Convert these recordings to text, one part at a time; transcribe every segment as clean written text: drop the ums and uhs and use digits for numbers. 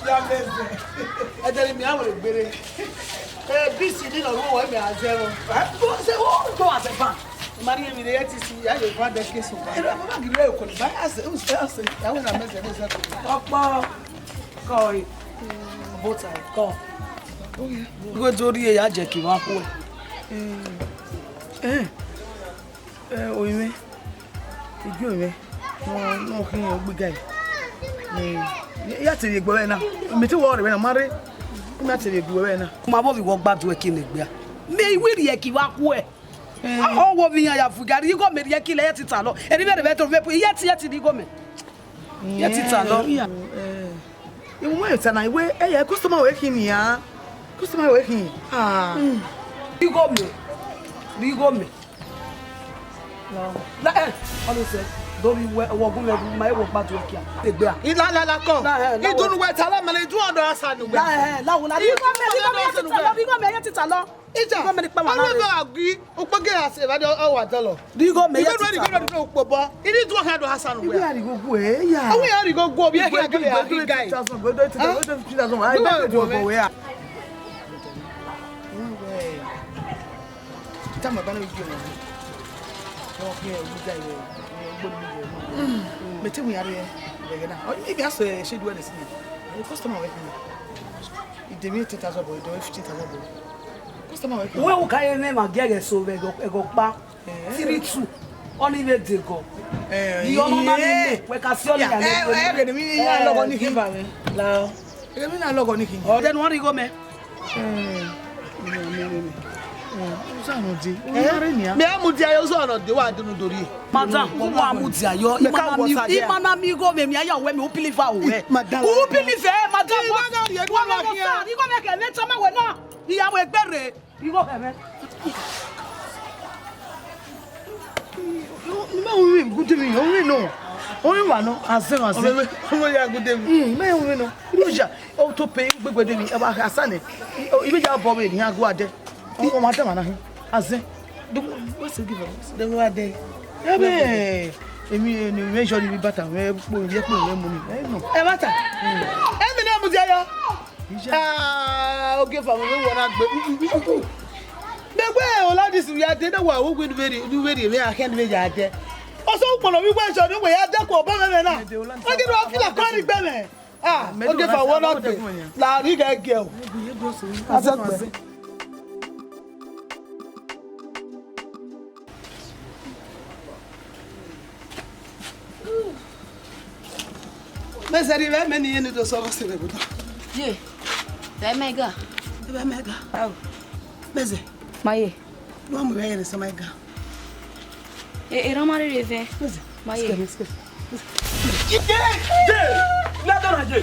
Ya meze. Ejeri mi awore gbere. BC ni no wo we me azero. Go say go as a fan. Mari mi re ti si ya le fa de kesu ba. Ero baba gire e ko ba ase o se ase. Ya we na meze ni se ko. Opo ko bota ko. Go jori e ya je ki wa ko oime ijo me no kin o gbe gai ni ya ti gbo we na mi ti wo re na mare mi ya ti gbo we na ma bo bi wo gbadu e kin le gbe me iwe ri e ki wa ku e o wo bi yan ya fugari go me ri e ki le ti ta lo e ri be to me ye ti ri go me ye ti ta lo iwo mo ta na iwe e ye customer we kin ya customer we kin Rigo me. La on say do bi wo gun le ma e wo pa to kia. Egbe a. La kon. Idunu we ta la me le du odo asa nu we. La wo la. Rigo me ye ti ta lo. Ija. Rigo me ni pa ma na. O be agui, o pe ge ase ba de o wa tolo. Rigo me ye ti ta. Rigo me po bo. Ini du ha do asa nu we. Ibi arigo gu e ya. Awu ya rigo gu obi e ke guy. I bet you go we. Tama bana wi gbe o ke wi ja ye gbo mi je me te wi are ye na o maybe aso she do anything the customer we e dey me 10,000 boy do 15,000 boy customer we we o kai ne ma gege so be go pa 32 only we dey go yo mama mi we ka si oli ya mi ya logo ni kin ba me la mi na logo ni kin o den won ri go me me amudi ayo so ona de wa dunu dori madam mo amudi ayo imana mi go me ayo we me o believe o we o believe madam wo na here ni go me ke me tama we na iya mo egbere ni go ke me ni ma o good me o we no o we wa no ase o ya good me me o we no roja o to pay gbegbede ni e ba asane ibe ja bo me ni ago ade o ma tama na hin azen what's the give us the wa dey emi ni me sure ni bata we po ye po we mu ni no e bata emi na mu je yo o give am we wona gbe gbe o la dis we ade na wa wo gbe du very me aken me ja ade o so polo wi gbe so ni we ade ko bo me na o gi do feel ko ni gbe me o give am wona gbe la ri ga ge o azagbe Mesari ve meni yeni do so se be buta. Je. Dai mega. Be mega. Aw. Meze. Maye. No mo ve se mega. Ramare reve. Meze. Maye. Je. La dona je.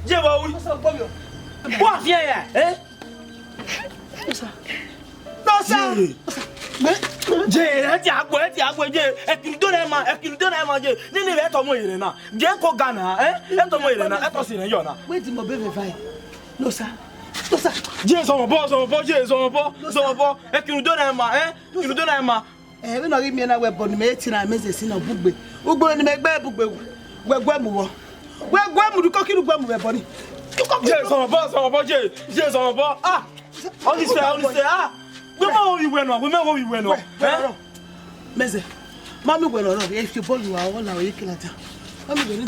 Je va où? Ça pas bien. Quoi viens là, hein? Ça. Non ça. Je, ti agbo je. E kin do na ma je. Ni be to mo ire na. Je ko Ghana, e to mo ire na, e to si na yo na. Wait mo be vai. No ça. No ça. Je so mo bo. E kin do na ma, Kin do na ma. Me no ri mi na we bo ni me ti na meze si na bugbe. Ugbo ni me gbe bugbe. Gwegwe mu wo. Gwegwe mu du ko kinu gbe mu be bo ni. Je so mo bo je so mo bo. Ah. On dit ah. We ma wo wi we no. Meze. Mami we no no. If you ball you are all our ikilata. Mami we ni.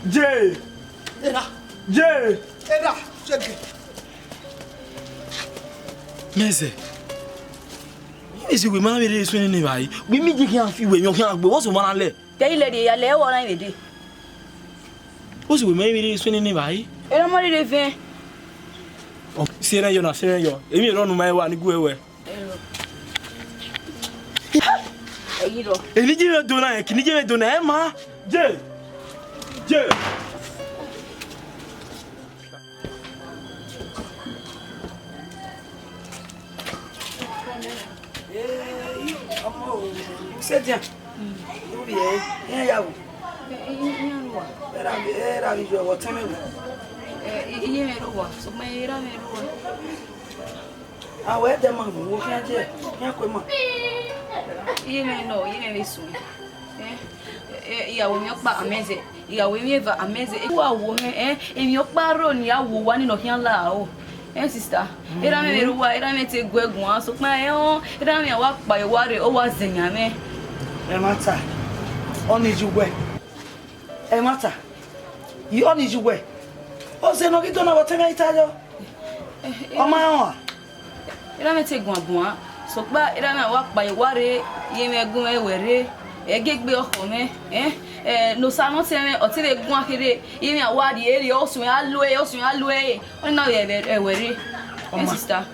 Je. Era. Check. Meze. Isi we ma be dey swing ni bai. We mi ji kan fi we yan kan agbe. What's one le? Tell you ya le wo na ide. What's we ma be dey swing ni bai? Ramare reve. Oh, seren yo. Emi ro nu mai wa ni gu ewe. Eyiro. Eni ji me do na e, kini ji me do na e ma. Je. C'est bien. Oui, ya wo. Era bi jo wo teme wo. Iye me ro wa, so me era me ro wa. Ah ouais, demain, vous vous faites un peu, Yeme no, yeme so. Ìyàwó mi pa ameze. Ìyàwó mi eva ameze. E wa wo he èmi opa ro ni awo wa ni no kian la o. Sister. Era me ruwa, era me te gwegun aso pa era me wa pa iware o wa zenya me. E mata. Oni juwe. E mata. Yi oni juwe. O se no kito na botenga itajo. O ma won. Era me te gun abun so pa era me wa pa iware yeme gun ewere. Egegbe oko me no sa no teme o ti le gun akere yemi awadi ere osun aloe oni na ewere sister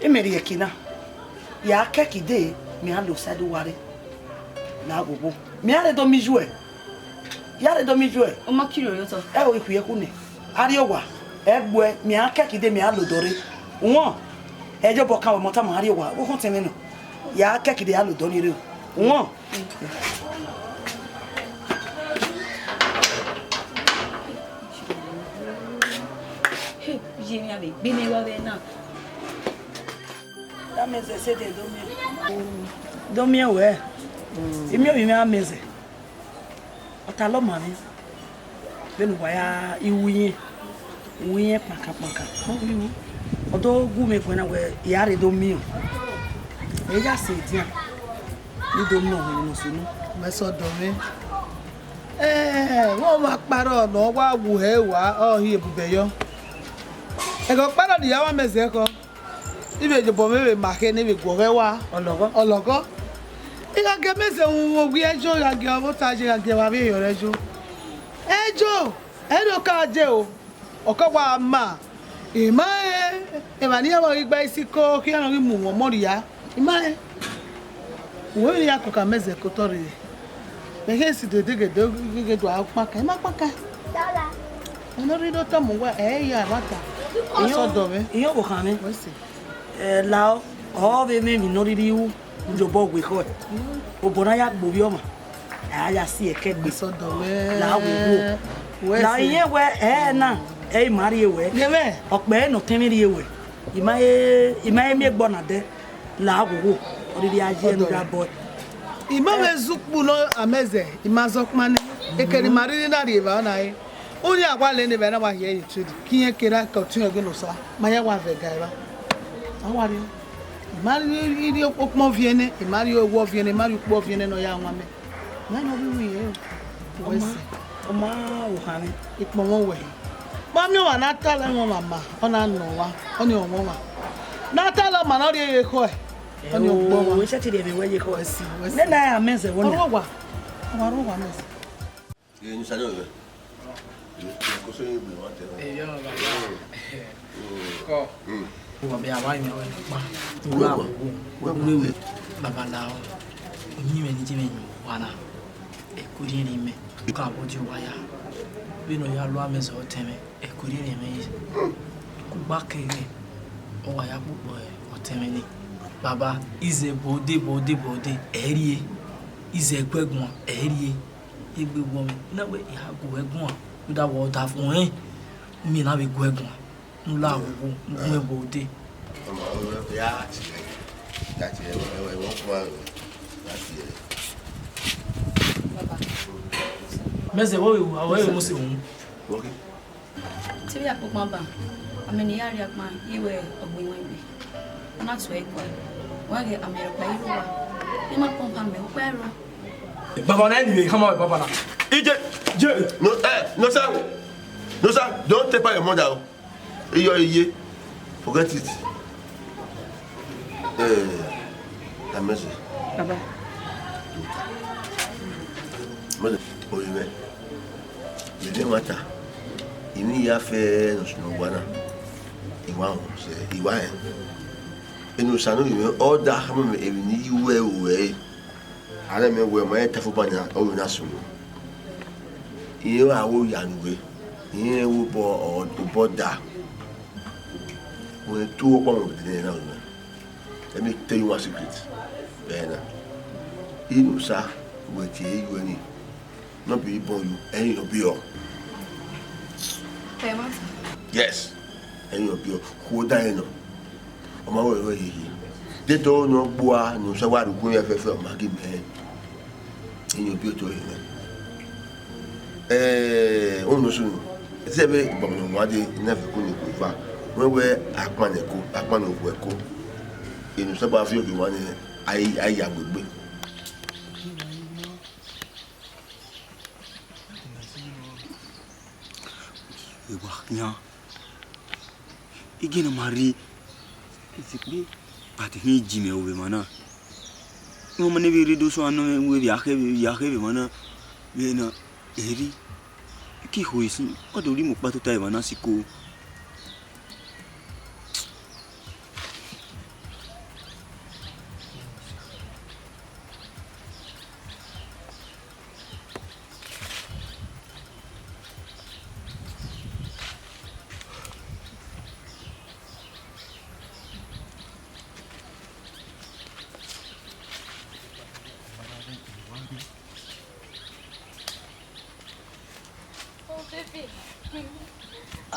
emeri ekina ya kekide mi alo sadu ware na gogo mi are do mi jue ya re do mi jue o ma kiro yo to o iku ye kune ari owa egbe mi akekide mi alo dore won ejo bokan wo mota mo ari owa wo kun teme no ya kekide alo do ni re won Jimi ave bine wa ve na. Da meze se de domi we. Imi o mi ameze. Ota lo ma mi. Benu wa ya iwuyin panka. Odo gu me kwena we ya re domi o. E ja se ti an. Ni domi o mi no sunu. Me so domi. Wọ́n máa parọ́ ọ̀nà wá wù ẹ́ wá ọ̀hìn èbùbẹ̀ yọ. Ẹ̀kọ́ parọ́ nìyàwó mẹ́sẹ̀ kọ́. Ibè ìjọba mẹ́wẹ̀ màkẹ́ níbi gbọ̀rẹ́ wá. Ọlọ́gọ́. Ìgbàgẹ́ mẹ́sẹ̀ ń wo gbé ẹjọ́ ìgbàgẹ́ ọmọ tá a ṣe ìgbàgẹ́ wa bí èèyàn rẹ jó. Ẹjọ́ ẹ̀rọ ká jẹ́ o. Ọ̀kọ́ wa mà. Ìmọ̀ ìmàníyàwó ìgbà ìsìnkọ́ kí ẹ̀rọ rí mú wọn mọ́rìyá. Ìmọ̀ òwe ni akọ̀kà mẹ́sẹ̀ kó tọ́ rèé. Mege si do do apaka ma paka ono ri do to mo wa ya bata so do me iyo bo kan mi lao o be me mi no ri wu njo bo gwe ko o bona ya gbo bi o ma ya si eke gbe so do me la wo la iye we na mari ewe neme ope no temi ri ewe imaye mi gbo na de la wo ori aje nda boy Imame zukpu no ameze imazokmane ekeri mariri na riva na yi onye agwale ne be na wa ye yitudi kiye kera ka tun ege no sa maya wa ve gaiba awari mari iri okmo viene mari owo viene mari ukpo viene no ya nwa me na no bi wi e wesi o ma wo hane ipo won we ma mi wa na tala won mama ona no wa oni o won wa na tala ma na ri e ko e oni ogbo wa we se ti de me we ko si ne na ya meze won oro wa meze ni sa yo ko so yi bi wa te yo baba ko wo be awa mi o pa we baba lao ni me ni je me wana e ko ri ni me ka bo ju wa ya bi no ya lo ameze o teme e ko ri ni me ku gba kere o wa ya pupo o teme ni baba ize bode erie ize gbegun erie egbegbo mi na we ya go egun da wo da fun mi na we go egun nla wo mu ebode ya ti e won kwa láti baba meze wo mo se won okay ti bi apopon ba ameni yari apma iwe ogbin wen bi na to ekwa wa ge amere pa iru wa ni ma pompa me o pero Baba na anyway, come on, Baba na. Ije, no sir, don't take by your mother. Iye, forget it. Amazing. baba Mother, oyiwe. Le mata. Ini ya fe no sunu wana. Iwa en. Enu sanu iwe order hamu me evini iwe. Ara me we ma eta fo banya o na sunu. Iye wa wo yanuwe. Iye wo bo da. We tu o mo de na. Let me tell you one secret. Bena. Inu sa we ti iwe ni. No be born you any no be all. payment Yes. Any of you who die no. O ma we yi. Deto no boa no sawaru go ya fefe o magi me. In your beauty. Ono sunu. Sebe bono wade never ko ni ko fa. When we akpaneko, akpano ko eko. Inu saba fi obi wani ai agbegbe. Iwaknya. Igina mari. Isikbi pati hi jime obe mana. No mane bi rido so anu we yake mana. We na eri. Ki hoisi. Odori mo pato tai mana siko.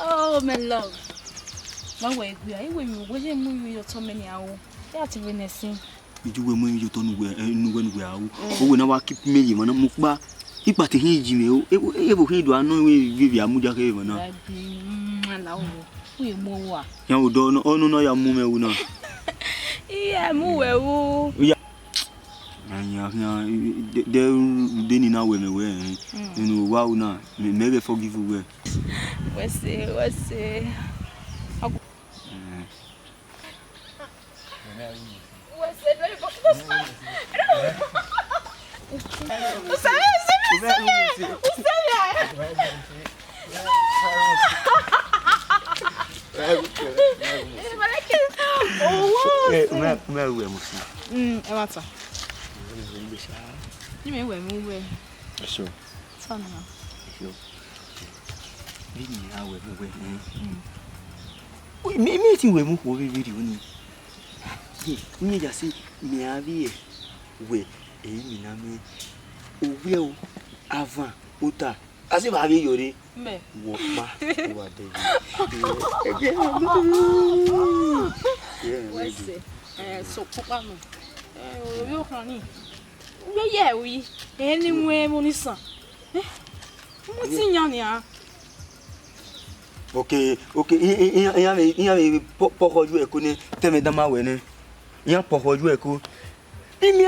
Oh, my love. My way, we are women. Will you move your so many hours? That's Venice. Iju we mu you to nu we awu. O we na wa keep me mana mukba. Ipati hi jime o. Ebo hi do anu we amuja ke mana. Na wo. We mu wa. Ya o do no onu no ya mu me wu na. Iya mu we wu. Anya de ni na we me we. You wa una me forgive we. What's it? Me tin we mu ko video ni. Ni ja si me abi e we mi na me o we o avant ota asi ba bi yore me wo pa wa de Wese so papa no yo kan ni ye wi eni mwe mo ni san mo ti yan ni a. Okay, il y a pour jouer connaît teme dama wene. Il y a pour jouer ko. Il me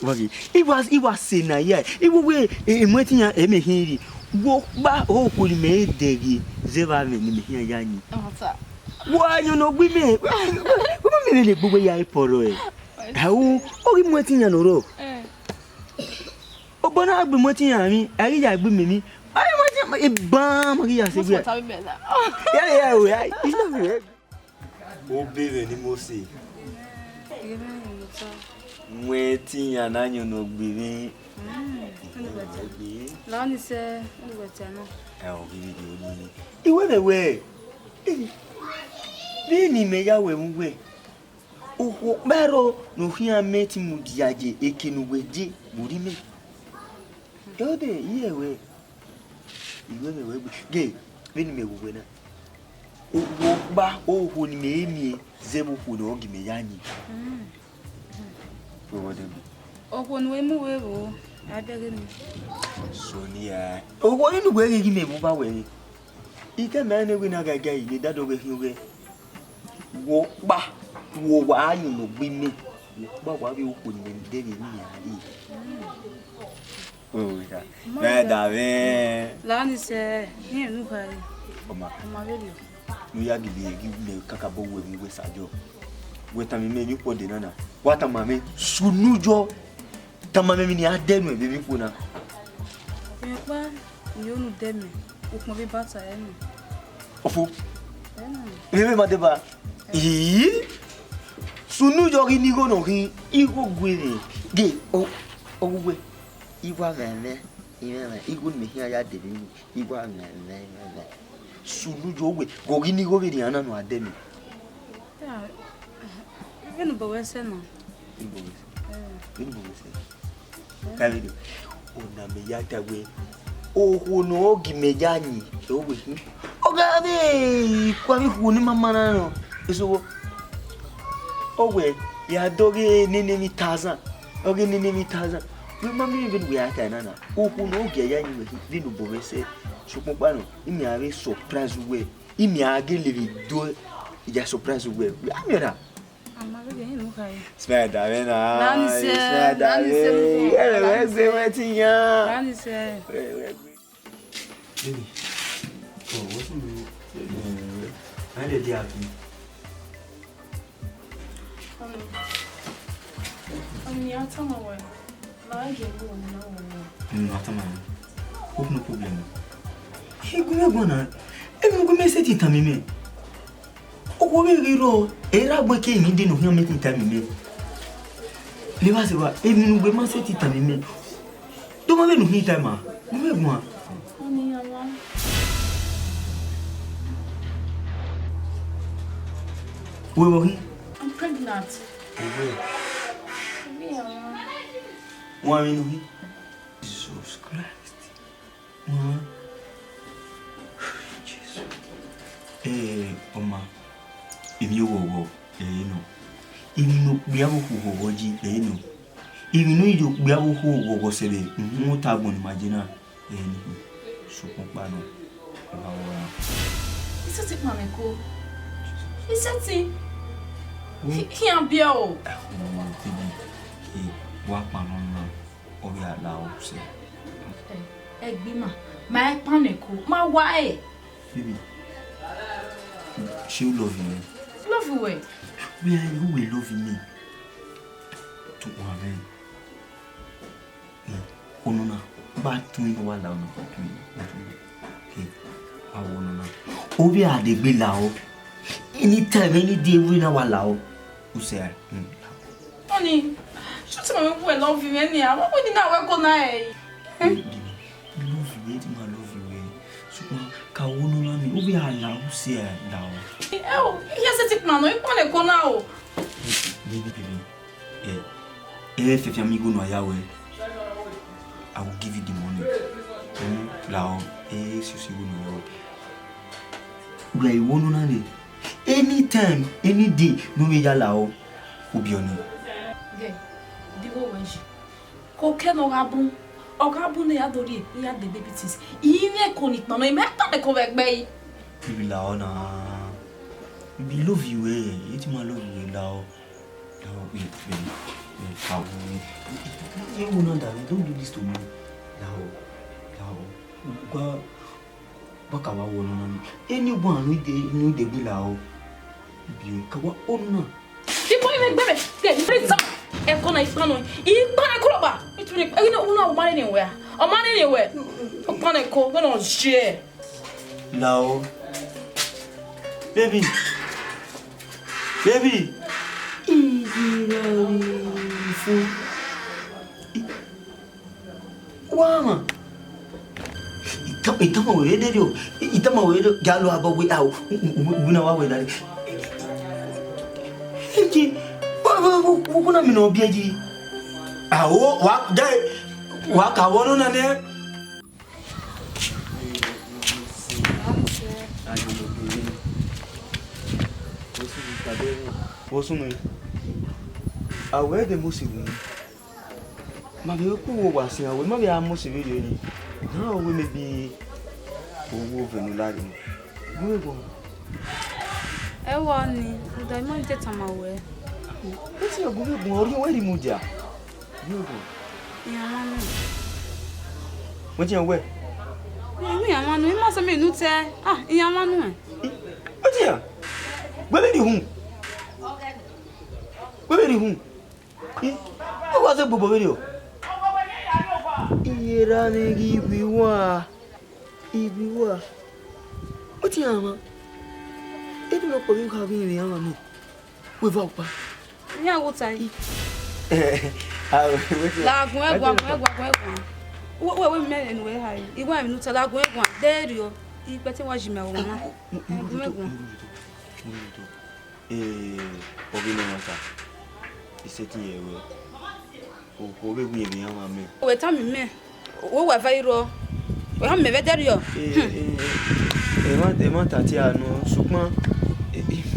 wari. It was sena ya. It we e mwetin e me hiri. Wo ba o ko ni me degi. Zeva me ni me ya ni. Wa you no gbi me. Wo me le gbogbo ya iporo e. Hawo o ri mwetin ya no ro. O bona agbe mwetin ya mi, ari ya gbi me mi. E bam Maria se gbe. Yeah, it's not me. O bebe ni mo se. Mweti ya nanyo no gbe. La ni se ngwete no. O video ni. Iwe mewe. Bi ni me ya we mu we. O mero no hia meti mu diaje ekinu we di buri me. Ode ye we. Iwe me ge beni me wo na o ba o ho ni me emi zebo ho no gi me yani o wode o ho no emu we wo adege ni sonia o ho ni no we gi me bo ba we ike me na we na ga ga ile dado we hi we wo ba wo wa anyu no gbi me ba wa bi o ho ni me de ni ya yi oh ya nada bem lá ni se ni nu ka ri oma video no ya gibi me kaka bo we mi we sajo we ta mi me ni po de nana wa ta mame sunujo ta mame mi ni adenu e bi po na me pa yo nu de me o ko bi bata e ni ofo me ma de ba sunujo ri ni go no ri igo gwere ge o we igwa ngane igun me hia ya de ni igwa ngane sunujo we go ri ni go bi ana no ademi Vendo bawese no. Kalido. Ona me yata we. Oho no gi me janyi. So we. Oga be kwa mi hu ni mama na no. Eso owe ya doge nene mi taza oge nene mi taza we mami even we ata nana oku no oge ya nyi we no bo se sukun no imi are surprise we imi age levi do ya surprise we amira Smeda vena smeda we wetinha Nani se Baby oh what's me I did happy Amiya tama we na ge go na no tama no problem e gume gona e me gume se ti tamime o we riro era gbe ke mi de no hian me ti tamime le wa se wa e mi no gbe ma se ti tamime to ma be no hian tama gume gona I'm pregnant. One Jesus Christ. Jesus. Oma. If you go, no. If you know, we have who go, no. If you know you have who go, say, no tab on imagine. So, Pano. It's a tip, Mamma. It's a tip. He can't be old. He walk man on or we allow say. Egbima, my panico, my wife. Baby, she'll love you. Love away. Where you will love me? To one man. Oh no, no, but to me, no allow no. Okay, I won't know. Oh, we are the below. Anytime, any day, we now allow. Who say? Honey, shoot my way, love you, any hour. What did I work on? I love you, my love you. So, Kawono, me, we are allowed to say now. Oh, yes, a tip, man. You want to go now? Baby. If your amigo no Yahweh, I will give you the money. Lao, you see, we are one on it. Anytime, any day, no me allow. Ubioni. Okay, digo wenji. Koke no gabu. Ogabu ne adori, e a de babies. Ine konik mama, me ta de kovek bay. Bibi lao na. Bibi love you It's my love you lao. Lao wait. How? You know that don't do this to me. Lao. Bakawa wono. Anyone we dey be lao. Bibi kawa onna. Tipo even bebe, get some. E kona ifano. I pana kroba. Ituni, e no una money anywhere. O money anywhere. O pana ko, no share. Lao. Baby. Wama. Itama wedo galo abawe au. Una wawe dali. Eki. Kuna mino biaji. Awo wa dai wa ka wono na ne. Wosunu. Awe de musibu. Ma be ku wo wase awe ma be amusibu ni. Na we me bi owo venulari. Gwe go. Ewa ni, da mo nte tamawe. Ese gwe go ori we ri mudia. Gwe go. Ya manu. Mo ti we. Ya manu, mi ma se me nu te. Ah, ya manu e. O ti ya. Gwe be ri hun. Gwe ri hun. O wa se bobo be ri o. Ira ne gi biwa. Ibiwa. O ti ama. Ebi no ko bi ka bi ni ama mi. We va pa. Ya go tai. La gun egwa. We me ni we hai. Igwa mi nu te la gun egwa. Deri o. Ipe ti wa jime wo na. Gun egwa. Obi no mata. Iseti yewe. O be gun ye ama mi. We ta mi me. Wo wa vai ro. We ha me ve deri o. E ma tati anu, ṣùgbọ́n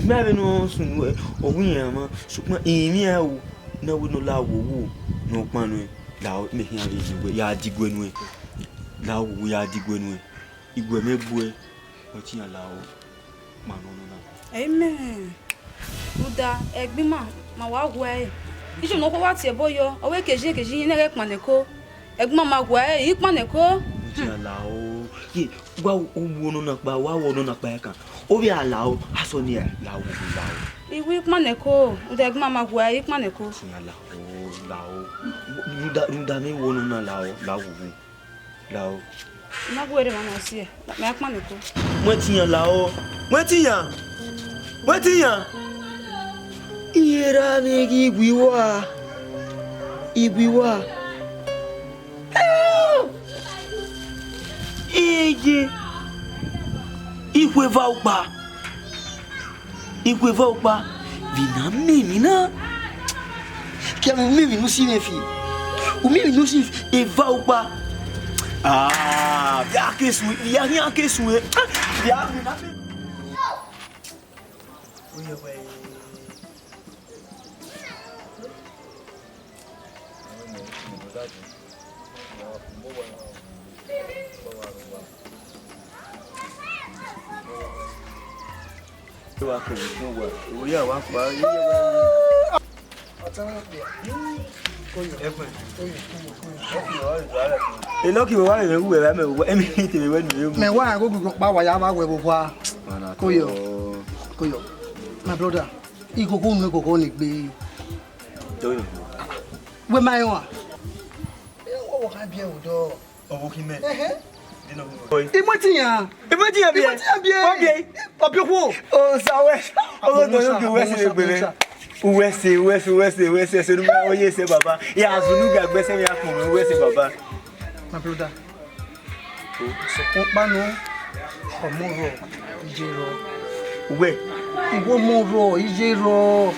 me no sun o wi ama ṣùgbọ́n èmi e o na wo no la wo no pan no la me hia ri ya digwe no la wo ya digwe no igwe me bue o ti ya la o ma no na amen uda egbima ma wa gwa e iju no ko wa ti e boyo o we keji yin na re paneko egbima ma gwa e yi paneko ti ya la o ye wa wo no na pa wa wo no na pa e kan o bi ala o aso ni e la o iwi paneko uda egbima ma gwa e paneko ti ya la o nuda me wo no na la o na gwa re ma na si e ma paneko mo ti yan la o mo ti yan Ira megi igwiwa Eje Ikwe va upa Vina mimi na Kia mimi no si me fi O mimi no si e va upa Ah, ya kesu ya Ya vina Elo ki wa me wu e me wo emi ti me wenu Me wa go go pa wa ya ba we bo kwa. Koyo. My brother, ikoko nu ikoko ni gbe. We mai wa. O ka bi e o do. Owo ki me. Imotiyan bi. Obi ku. O sawe. O do yo ki wese gbere. Wese so ma oye se baba. Ya azunu gagbe se mi akun wese baba. My brother. So ko pa no. Omoro ijero. We. Iwo moro ijero.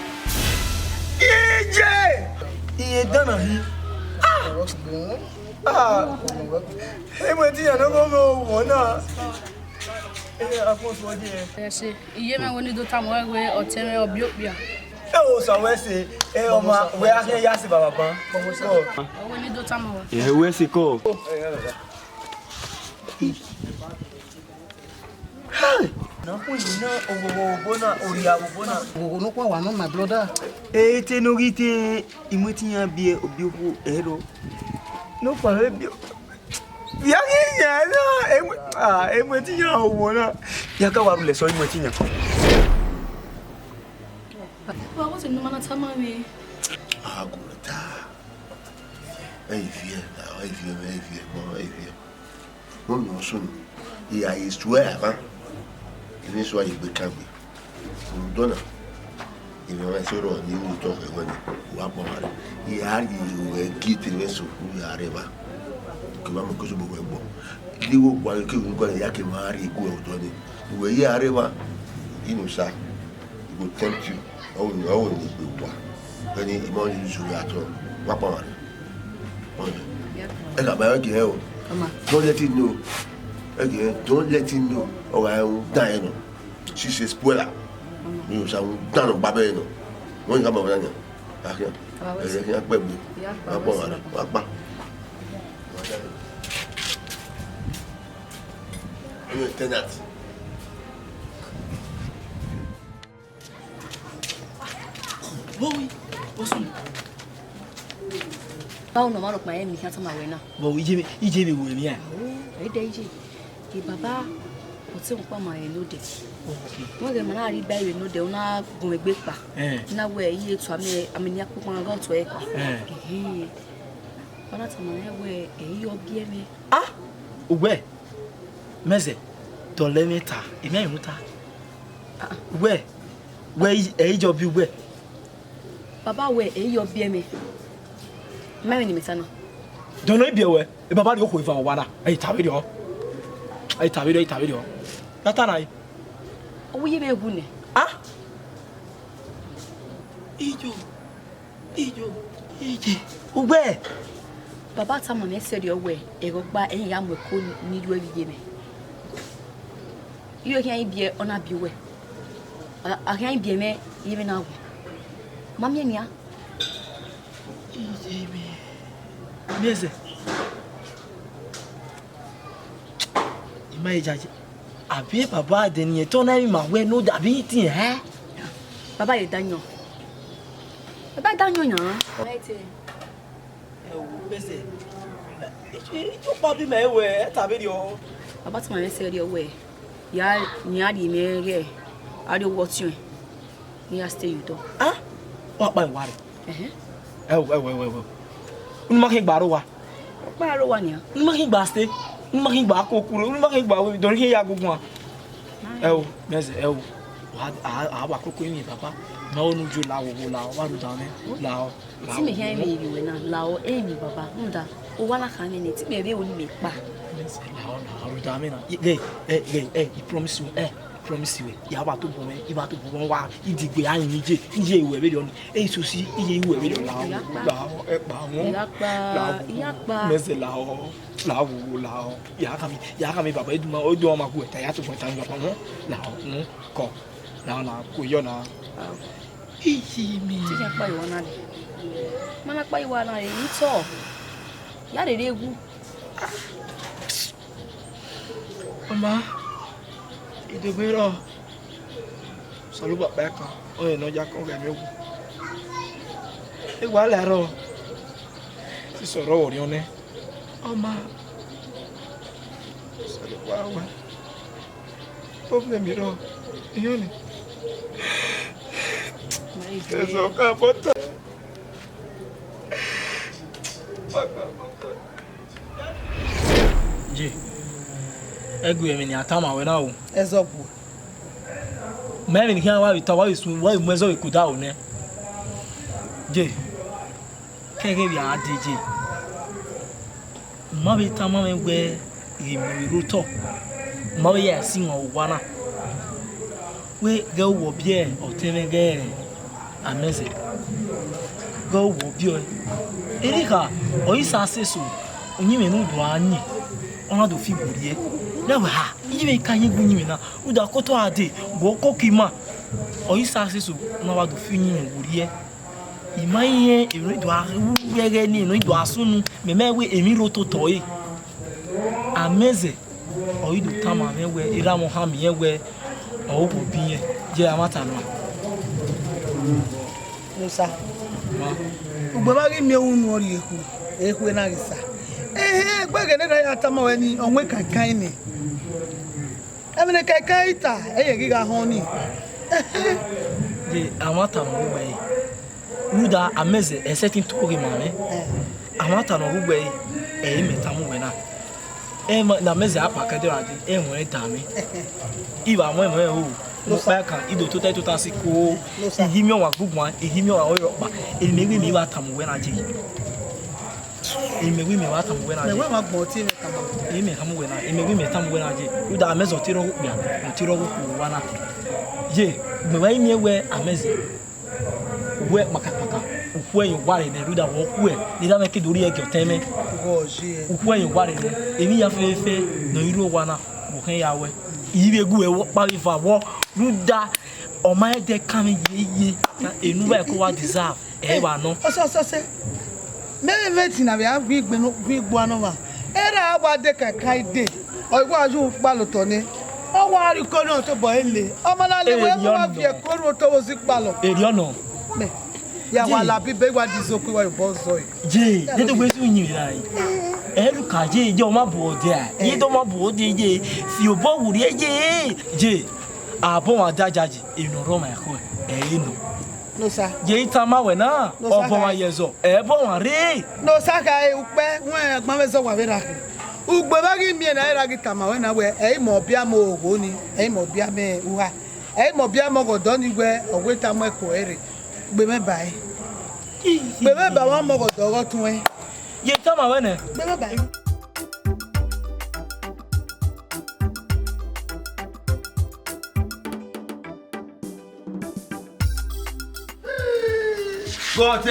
Iye dana hi. Emo ti yan no go wo na. Afon so je. e se iye me woni do ta mo we otere obi opia O so wese o ma we akin ya si baba ban. o woni do ta mo E wese ko. Na ko ina ogbona ori abona. Ogo no kwa wa no my brother. E te no gite imutiyan bi obi oku ero. No pa bi. Ya ni ya na imutiyan owo na. Ya ka waru le so imutiyan. wa wo se no mana tama mi Agora Aí via. Não sou. E aí isto é, tá? E nem só aí became. Dona. E meu mais soro ni o toque quando o apomar. E aí o kit nisso o areba. Que vamos coisa boa bom. Digo qual que o qual é que mari com o Tony. O aí areba e não sa. Go tempt you. Oh no, ni boa. Quando ele manda o jogador. O apomar. Ela vai aqui eu. Don't let it know. Again, don't let him know. Or I will die. No. She's a spoiler. You shall down on Babeno. When you come over there, I can't web me. I'm going to I'm tenant. Boy, osun. Bao no mano mai mi kan sama we na. Bo ije mi wo mi a. E de ije. Ki baba o ti npa ma e lode. Mo ge mana ri bai we no de una gun egbe pa. Na we yi etu ami ni akoko nga to e kwa. Bana ta ma we e yo bi emi. Ah! Ugbe. Meze. To le meta. Emi ayi muta. Ugbe. We e jo bi ugbe. Baba we e yo bi emi. Mẹ́rin ni mẹ́ta náà. Dọ̀nà ibi ẹ̀wẹ̀ ẹ bàbá rẹ̀ ó kò ìfà ọ̀wá náà ẹ̀yìn tàbí rẹ̀ ọ́ ẹ̀yìn tàbí rẹ̀ ọ́ látara yìí. Owó yé mi ewu nẹ̀. Ah! Ijo ugbẹ́. Bàbá àtàmọ̀ ní ẹsẹ̀ rẹ̀ ọwọ́ ẹ̀ ẹ̀rọ gba ẹ̀yìn ìyá mọ̀ ẹ̀kọ́ ní ìlú ẹ̀rí yé mi. Yóò kí ẹ̀yìn bí ẹ ọ̀nà bí wẹ̀. a rien bien mais il vient à mamie nia Mese. Ima jaji. Abi baba de ni to na mi ma we no da bi tin eh. Baba est d'agnon. Baba est d'agnon, non? Mese. Tu pas bi me we ta bi dio. Baba tu m'avais serré ouais. Ya ni a di me re. A di what you. Ni a stay you to. Ah? Wa pa wa re. Eh. Unu ma ke gba ro wa. Ba ro wa ni. Unu ma ke gba stay. Unu ma ke gba kokuro. Unu ma ke gba we do ri ya gugun. Mese wa wa koko yin papa. Na onu ju lawo wa ru da me. Lawo. Ti me here me bi we na. Lao e mi baba. Nda. O wa la kan ni ti me be oni me pa. Mese lawo ru da me na. Hey, he promise you. Promise you. Ya ba to bo me. I ba to bo wa. I digbe ayin ni je. Iye iwe be do ni. So si iye iwe be do lawo. Lawo e pa won. Ya pa. Mese lawo. Ya kami baba eduma odo ma ku eta ya to ta yo pa won. Lawo ko. Lawo na ko yo na. Iye mi. Ti ya pa iwo na le. Mama pa iwo na le ni to. Ya de egu. Mama. Idobero. Salu baba kan. O no ja kan ga mi ogun. E wa la ro. Si sọ̀rọ̀ ori one. Mama. Salu wa. Problem ro. Iyo ni. Eso ka bota. Je. Egu emi ni atama we na o. Ezogbu. Mẹ́rin ni kí wọ́n wá ìta wá ìsun wá ìmú ẹzọ́ ìkúdá ò ní. Jẹ́ kẹ́kẹ́ bí àwọn adéjé. Mọ́ bí ta mọ́ mi gbẹ ìmú ìró tọ̀. Mọ́ bí yẹ sí wọn wá náà. Wé gẹ́ wọ̀ bí ẹ̀ ọ̀tẹ́rẹ́ gẹ́ ẹ̀ àmẹ́sẹ̀. Gẹ́ wọ̀ bí ẹ̀. Eré ka ọ̀yí sá sèso ònyìnbó ní ìdùn àányì. Ọ̀nà tó fi gbòdì ẹ̀. Lẹ́wọ̀ ha iye ka yín gbóyin mi náà ó dà kó tó àdé bọ́ kókì mà ọ̀yí sàṣẹ̀ṣọ̀ náà wà tó fi yín wòrí ẹ̀ ìmọ̀ yẹn èrò ìdò àwúrẹ́rẹ́ ní ìrìn ìdò àsúnú mẹ́mẹ́wé èmi ro tó tọ̀ yìí àmẹ́zẹ̀ ọ̀yí dò tá màá mẹ́wẹ́ ìrámọ̀ hàn mí yẹn wẹ́ ọ̀wọ́ bí yẹn jẹ́ àmàtà náà. Musa. Ugbo ba gi mi ewu nu ori eku na risa. Gbege ne da ya tama we ni onwe kankan ni. Emene kankan ita eye giga ho ni. De amata no rugbe yi. Ruda ameze a certain tori mame. Amata no rugbe yi e meta mu we na. Na meze apa kadira de e mo etami. Iba mo o. No pa kan ido to si ko. Ihimi wa gugun, ihimi wa oyo pa. Emewi mi wa tamu we na je. Emewi mi wa tamu we na je. Me we ma gbon ti mi kama. Emi hamu we na, emewi mi tamu we na je. Ruda amezo tiro ku bia, tiro ku wa na. Ye, me wa mi we ameze. We makakaka. Ukwe yin ware ne ruda wo ku e. Ni da me ke dori e ke oteme. Go je. Ukwe yin ware ne. Emi ya fefe no iro wa na. Wo kan ya we. Ibe gu e wo pa vi fa wo. Ruda o ma de kan ye na enu ba ko wa deserve e wa no. So. Me veti na bia gbigbo anu wa. Era agba de kakai de. O igbo aju pa lo to ni. O wa ri ko na to bo ele. O ma la le we mo wa fi e ko ro to wo si pa lo. Eri ona. Me. Ya wa la bi be wa di so pe wa bo so yi. Je, de to gbe su yin la yi. Eru ka je o ma bo de a. Yi to ma bo de je fi o bo wuri je. Je. Abon adajaji inu ro ma ko inu. No sa. Je itama we na obon wa yezo. E bo wa re. No sa ka e upe won egbon me so wa we ra. Ugbe ba gi mi na era gi tama we na we e mo bia mo ogo ni. E mo bia me uha. E mo bia mo godo ni we ogwe tama e ko ere. Gbe me bai. Gbe me ba won mo godo ro tun e. Je itama we na. Gbe me bai. God,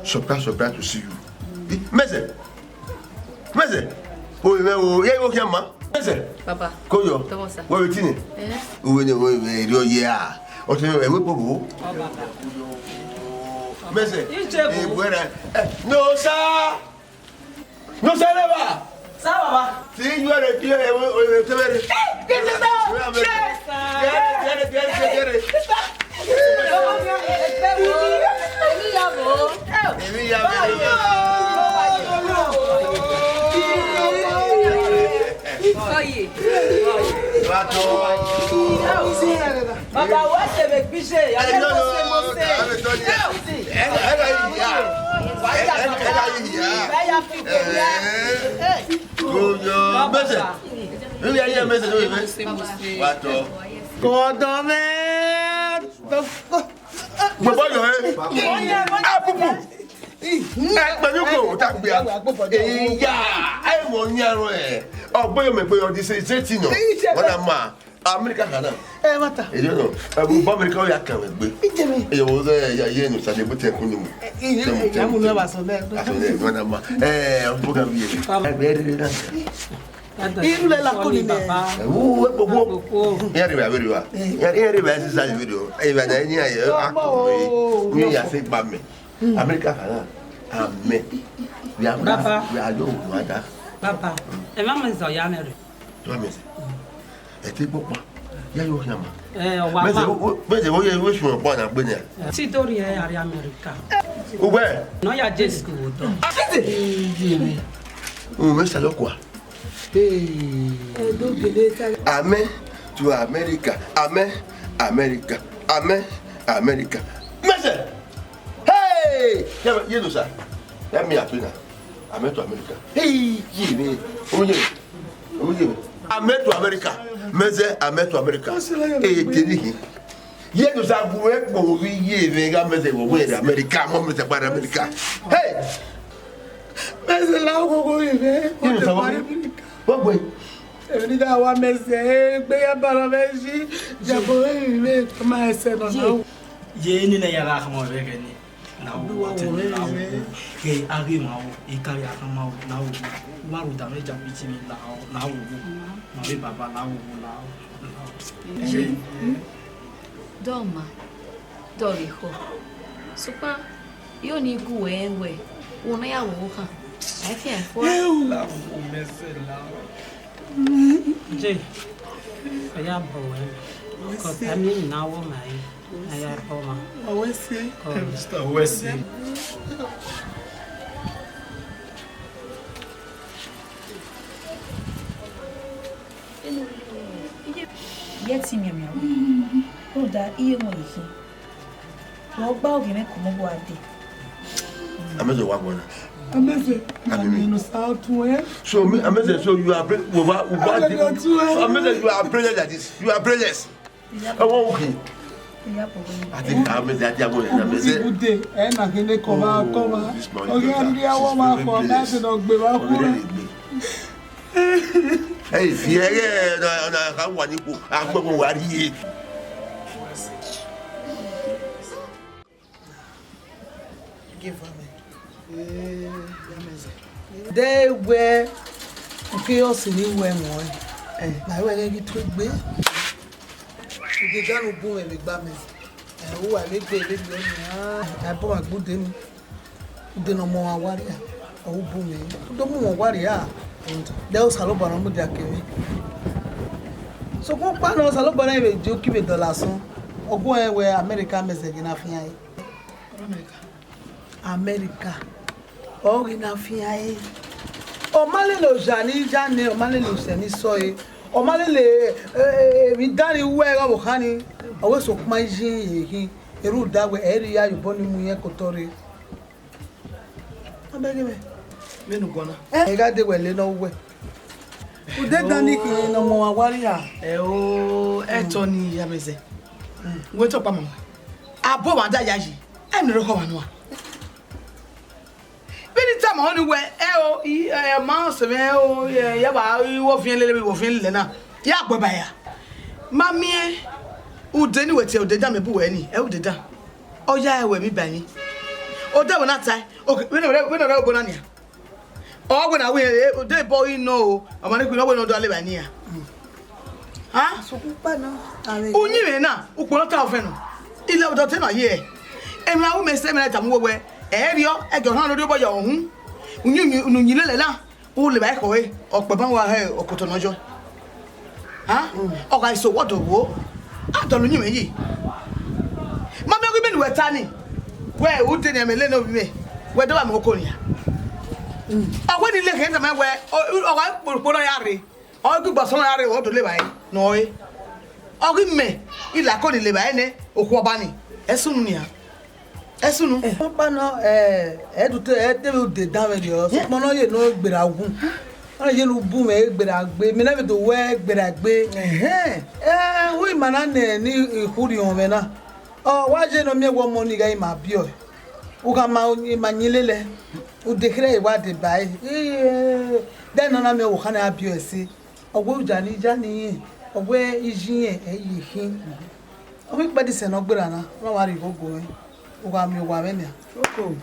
surprise to see you. Mese. Oh, you yeah, okay, ma. Mese. Papa. Koyo. Comment ça? Wo wetini? Wo ne wo rio ye a. O te we pogo. Mese. Buena. No sa. No sa leva. Ça va? Si you are here, we te ver. Qu'est-ce que c'est? Papa, ouais, c'est avec Biché. America kana. Mata. You know, America ya kan gbe. E wo ya ye no sa de bo te kun ni mu. Ya mu na ba so na. Wana ma. Bo ga bi e. Iru le la ko ni ne. Wo bo. Ya ri ba bi wa. Ya ri ba si sa video. E ba na ni aye akọ. Ni ya se gba me. America kana. Amen. We are do mata. Papa, e ma mo so ya me re. Tu me se. Eti popa. Ya yo yama. Wa ma. Beze wo ye wo shun po na gbe ni. Ti tori e ari America. Ugbe. No ya je school to. Me sa lo kwa. Do gele ta. Amen to America. Amen. America. Amen. America. Mese. Hey! Ya ye no sa. Ya mi apena. Amen to America. Hey! Yi me. O je. Amen to America. Mese amen to America. Eh tedi. Ye no sa bu e po wi ye me ga mese wo we America mo mese para America. Hey! Mese la go ibe. Ye no sa wo boy. Ni ga wa mese gbe ya baro meji. Jabo ibe ma ese no na. Ye ni na ya ga mo be ke ni. Na wo te na wo. Ke ari ma wo, e ka ya ka ma wo na wo. Wa ru da me ja bi ti mi na wo. Ma be baba na wo na wo. Doma. Do hijo. Supa. Yo ni gu we. Una ya wo ha. Ai fi fo. La wo me se la. Je. Ya bo we. Ko ta mi na wo mai. Aya ko ma. Awesi. Está wesi. Yeti miamia. O da iye mo yi. Wo gba oge me ko mo bo ade. Ameze wa gbona. Ameze. No sa tu e. So me Ameze so you are so Ameze you are praying like this. You are prayers. Oh okay. I think Ameze ati amo na Ameze. Bude e na kene ko ma. Oge ndi awo ma ko na se no gbe wa ku. Hey, fiere na ka wa ni ko agbon wa ri. Give me. They were chaos in the way more. Na we get to gbe. The gun boom e gba me. O wa le gbe ni. Na bo ma gbude mi. De no mo wa wari a. O boom me. Do mo wari a. There was hello bana mo dia kemi. So ko pa no hello bana e jo ki be dollar so. Ogun e we America message na fi an. America. O ri na fi an. O male lo jani jani o male lo se ni so e. O male le mi dani we ro khani. O we so kuma jin yin. Eru dagwe eri ya yo boni mu yen ko tore. Abege me. Menu gona. E ga de wele no we. Ude dani ki no mo awari a. O eto ni Ameze. We to pa mo. Abo wa da ya yi. E ni ro ko wa no. Bini ta mo ni we ma se me o ya ba wo fin le na. Ya gbe ba ya. Mami e ude ni we ti ude da me bu we ni. E ude da. O ya e we mi ba yin. O de wona tai. Okay, we no go na ni. Oh, when I will, they boy no. I'm going to go to Albania. Ah, so pa na. Onye na, ukporo ta ofenu. Ile odo te na ye. Emi awu me se me ta mu we. Erio, e jo han lo bo yo hun. Unyu nyile la. O le ba ko we. Ope ban wa he okoto nojo. Ha? O ga so wodo wo. Adolu nyi me yi. Ma me gbe ni we tani. We u te ni me le no bi me. We do ba me ko ni ya. Awe ni le ke ta me we. O ga poro ya re. O gbo so ya re o do le ba yi. No e. Ogi me ila ko le ba ene oku oba ni esunu ni a esunu pa no edute de dan we yo so mo no ye no gbera ogun ana ye lu bu me gbera gbe me na be to we gbera gbe we mana ne ni ikuri on me na o wa je no me wo mo ni ga ma bio u ka ma nyilele u dekre wa de bai den na me wo kana bio ese ogwo jani ogwe ijin eyihin omi pedi se no gbera na ro wa ri gogo e o ga mi wa me ni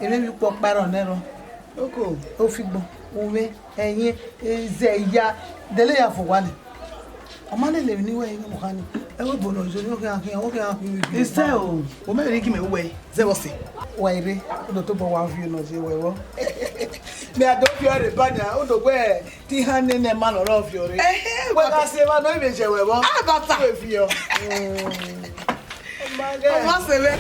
eme mi po paro nero o figbo owe eyin ze ya dele ya fo wa ni o ma le ni we mo kan ni e we bo no zo ni o kan ise o me ri ki me we ze wo se wa ire o do to bo wa fi no je we wo me ado fi ore banya o do gbe ti han ne ma lo ro fi ore we ka se ma no ibe je we wo abata we fi o o ma se be